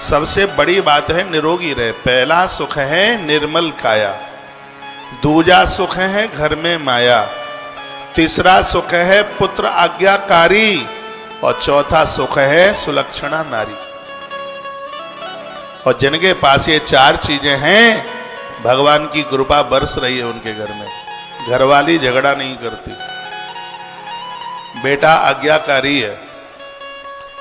सबसे बड़ी बात है निरोगी रहे। पहला सुख है निर्मल काया, दूजा सुख है घर में माया, तीसरा सुख है पुत्र आज्ञाकारी और चौथा सुख है सुलक्षणा नारी। और जिनके पास ये चार चीजें हैं, भगवान की कृपा बरस रही है उनके घर में। घरवाली झगड़ा नहीं करती, बेटा आज्ञाकारी है,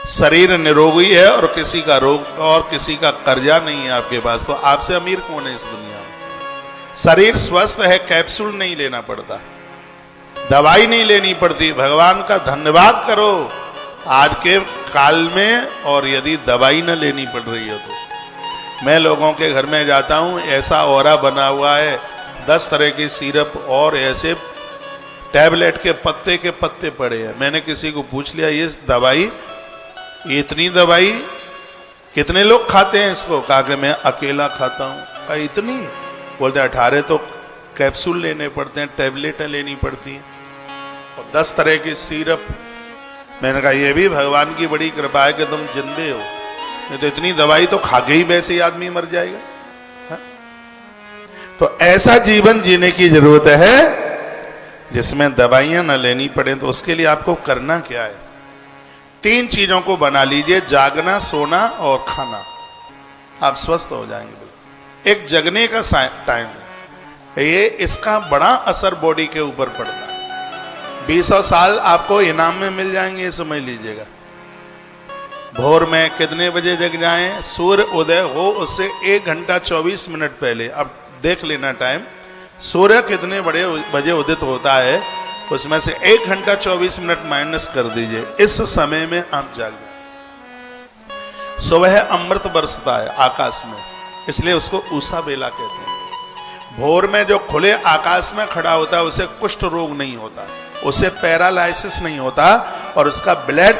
शरीर निरोगी है और किसी का रोग और किसी का कर्जा नहीं है आपके पास, तो आपसे अमीर कौन है इस दुनिया में। शरीर स्वस्थ है, कैप्सूल नहीं लेना पड़ता, दवाई नहीं लेनी पड़ती। भगवान का धन्यवाद करो आज के काल में। और यदि दवाई न लेनी पड़ रही हो तो मैं लोगों के घर में जाता हूं, ऐसा औरा बना हुआ है, 10 तरह की सिरप और ऐसे टैबलेट के पत्ते पड़े हैं। मैंने किसी को पूछ लिया, ये दवाई, इतनी दवाई कितने लोग खाते हैं इसको? कहा कि मैं अकेला खाता हूं। इतनी? बोलते 18 तो कैप्सूल लेने पड़ते हैं, टैबलेटें लेनी पड़ती हैं और 10 तरह की सिरप। मैंने कहा ये भी भगवान की बड़ी कृपा है कि तुम जिंदे हो, नहीं तो इतनी दवाई तो खा के ही वैसे ही आदमी मर जाएगा। हा? तो ऐसा जीवन जीने की जरूरत है जिसमें दवाइयां न लेनी पड़े। तो उसके लिए आपको करना क्या है? 3 चीजों को बना लीजिए, जागना, सोना और खाना, आप स्वस्थ हो जाएंगे। एक जगने का टाइम है, ये इसका बड़ा असर बॉडी के ऊपर पड़ता है। 20 साल आपको इनाम में मिल जाएंगे, ये समझ लीजिएगा। भोर में कितने बजे जग जाएं? सूर्य उदय हो उससे 1 घंटा 24 मिनट पहले, अब देख लेना टाइम, सूर्य कितने बड़े बजे उदित होता है, उसमें से 1 घंटा 24 मिनट माइनस कर दीजिए, इस समय में आप जाग जाए। सुबह अमृत बरसता है आकाश में, इसलिए उसको उषा बेला कहते हैं। भोर में जो खुले आकाश में खड़ा होता है उसे कुष्ठ रोग नहीं होता, उसे पैरालाइसिस नहीं होता और उसका ब्लड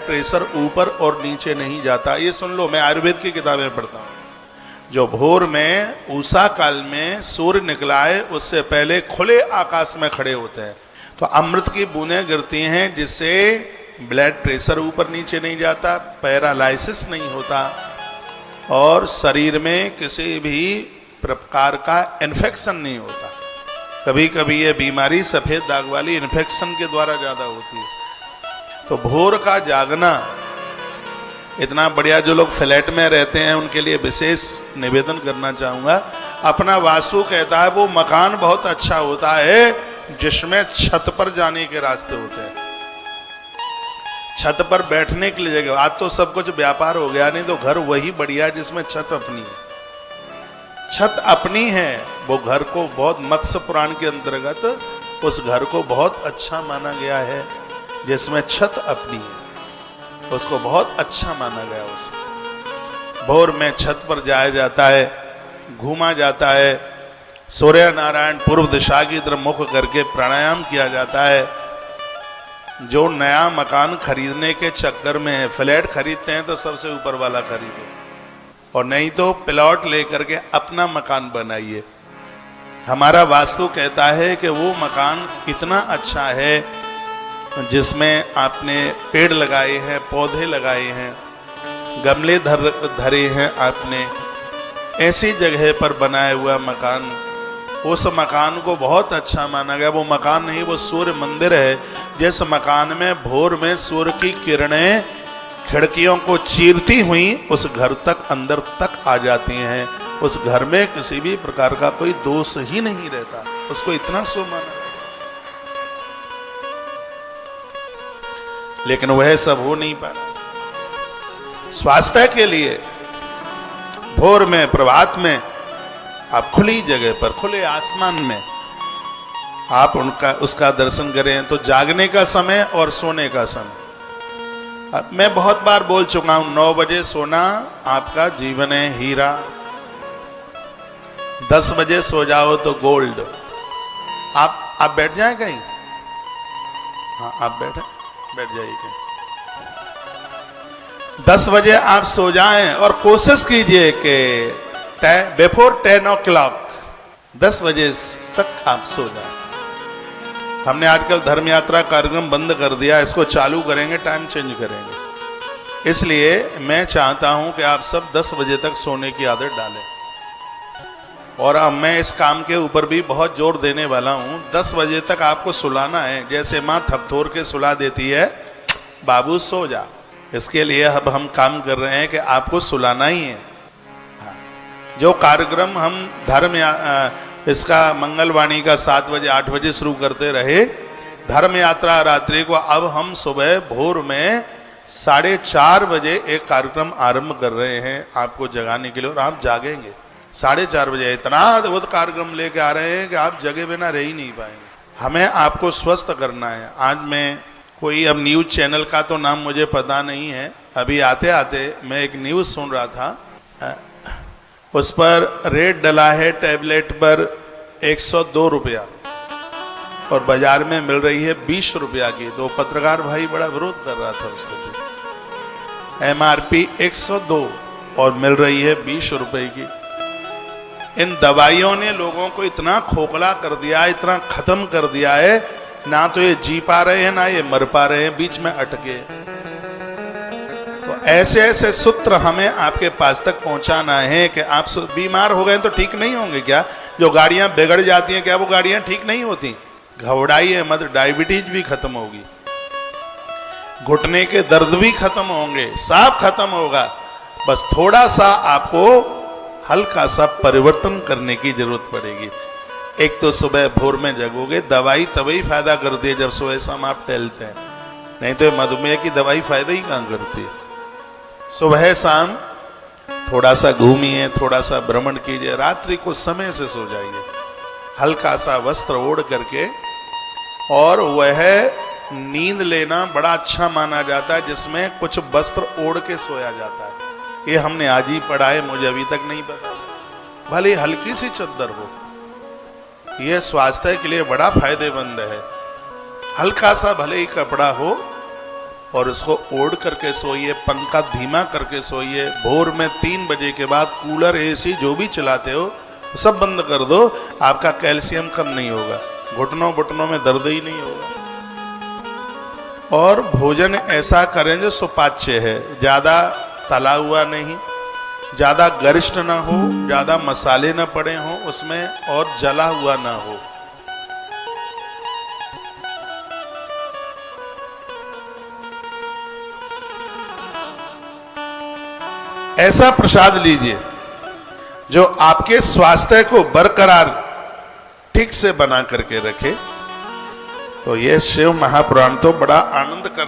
प्रेशर ऊपर और नीचे नहीं जाता। ये सुन लो, मैं आयुर्वेद की किताबें पढ़ता हूँ। जो भोर में उषा काल में सूर्य निकला है उससे पहले खुले आकाश में खड़े होते हैं तो अमृत की बूंदें गिरती हैं, जिससे ब्लड प्रेशर ऊपर नीचे नहीं जाता, पैरालाइसिस नहीं होता और शरीर में किसी भी प्रकार का इन्फेक्शन नहीं होता। कभी कभी ये बीमारी सफेद दाग वाली इन्फेक्शन के द्वारा ज्यादा होती है। तो भोर का जागना इतना बढ़िया। जो लोग फ्लैट में रहते हैं उनके लिए विशेष निवेदन करना चाहूंगा। अपना वास्तु कहता है वो मकान बहुत अच्छा होता है जिसमें छत पर जाने के रास्ते होते हैं, छत पर बैठने के लिए जगह। आज तो सब कुछ व्यापार हो गया, नहीं तो घर वही बढ़िया जिसमें छत अपनी है। छत अपनी है, वो घर को बहुत, मत्स्य पुराण के अंतर्गत उस घर को बहुत अच्छा माना गया है जिसमें छत अपनी है, उसको बहुत अच्छा माना गया। उसे भोर में छत पर जाया जाता है, घूमा जाता है, सूर्य नारायण पूर्व दिशा की तरफ मुख करके प्राणायाम किया जाता है। जो नया मकान खरीदने के चक्कर में है, फ्लैट खरीदते हैं तो सबसे ऊपर वाला खरीदो और नहीं तो प्लॉट लेकर के अपना मकान बनाइए। हमारा वास्तु कहता है कि वो मकान इतना अच्छा है जिसमें आपने पेड़ लगाए हैं, पौधे लगाए हैं, गमले धरे हैं आपने, ऐसी जगह पर बनाया हुआ मकान, उस मकान को बहुत अच्छा माना गया। वो मकान नहीं, वो सूर्य मंदिर है जिस मकान में भोर में सूर्य की किरणें खिड़कियों को चीरती हुई उस घर तक, अंदर तक आ जाती हैं। उस घर में किसी भी प्रकार का कोई दोष ही नहीं रहता, उसको इतना शुभ माना। लेकिन वह सब हो नहीं पा रहा। स्वास्थ्य के लिए भोर में, प्रभात में आप खुली जगह पर, खुले आसमान में आप उसका दर्शन करें। तो जागने का समय और सोने का समय, मैं बहुत बार बोल चुका हूं, 9 बजे सोना आपका जीवन है हीरा, 10 बजे सो जाओ तो गोल्ड। आप बैठ जाएं कहीं, हाँ आप बैठ जाइए कहीं। 10 बजे आप सो जाएं और कोशिश कीजिए कि बिफोर 10 o'clock 10 बजे तक आप सो जाएं। हमने आजकल धर्म यात्रा कार्यक्रम बंद कर दिया, इसको चालू करेंगे, टाइम चेंज करेंगे। इसलिए मैं चाहता हूं कि आप सब 10 बजे तक सोने की आदत डालें। और अब मैं इस काम के ऊपर भी बहुत जोर देने वाला हूं। 10 बजे तक आपको सुलाना है। जैसे माँ थपथोर के सुला देती है, बाबू सो जा। इसके लिए अब हम काम कर रहे हैं कि आपको सुलाना ही है। जो कार्यक्रम हम धर्म इसका मंगलवाणी का 7 बजे 8 बजे शुरू करते रहे, धर्म यात्रा रात्रि को अब हम सुबह भोर में 4:30 बजे एक कार्यक्रम आरंभ कर रहे हैं आपको जगाने के लिए, और आप जागेंगे 4:30 बजे। इतना अद्भुत कार्यक्रम लेके आ रहे हैं कि आप जगे बिना रह ही नहीं पाएंगे। हमें आपको स्वस्थ करना है। आज मैं कोई अब न्यूज चैनल का तो नाम मुझे पता नहीं है, अभी आते आते मैं एक न्यूज सुन रहा था, उस पर रेट डला है टैबलेट पर 102 रुपया और बाजार में मिल रही है 20 रुपया की। तो पत्रकार भाई बड़ा विरोध कर रहा था उसको। MRP 102 और मिल रही है 20 रुपए की। इन दवाइयों ने लोगों को इतना खोखला कर दिया, इतना खत्म कर दिया है, ना तो ये जी पा रहे हैं ना ये मर पा रहे हैं, बीच में अटके। तो ऐसे ऐसे सूत्र हमें आपके पास तक पहुंचाना है कि आप बीमार हो गए तो ठीक नहीं होंगे क्या? जो गाड़ियां बिगड़ जाती हैं क्या वो गाड़ियां ठीक नहीं होती? घबराइए मत, डायबिटीज भी खत्म होगी, घुटने के दर्द भी खत्म होंगे, सब खत्म होगा। बस थोड़ा सा आपको हल्का सा परिवर्तन करने की जरूरत पड़ेगी। एक तो सुबह भोर में जगोगे, दवाई तभी फायदा करती है जब सुबह शाम आप टहलते हैं, नहीं तो मधुमेह की दवाई फायदा ही कहां करती है। सुबह शाम थोड़ा सा घूमिए, थोड़ा सा भ्रमण कीजिए, रात्रि को समय से सो जाइए, हल्का सा वस्त्र ओढ़ करके। और वह नींद लेना बड़ा अच्छा माना जाता है जिसमें कुछ वस्त्र ओढ़ के सोया जाता है। ये हमने आज ही पढ़ा है, मुझे अभी तक नहीं पता। भले हल्की सी चद्दर हो, यह स्वास्थ्य के लिए बड़ा फायदेमंद है। हल्का सा भले ही कपड़ा हो और उसको ओढ़ करके सोइए, पंखा धीमा करके सोइए। भोर में 3 बजे के बाद कूलर AC जो भी चलाते हो सब बंद कर दो, आपका कैल्शियम कम नहीं होगा, घुटनों में दर्द ही नहीं होगा। और भोजन ऐसा करें जो सुपाच्य है, ज्यादा तला हुआ नहीं, ज्यादा गरिष्ठ ना हो, ज्यादा मसाले ना पड़े हो उसमें, और जला हुआ ना हो। ऐसा प्रसाद लीजिए जो आपके स्वास्थ्य को बरकरार ठीक से बना करके रखे। तो ये शिव महापुराण तो बड़ा आनंद कर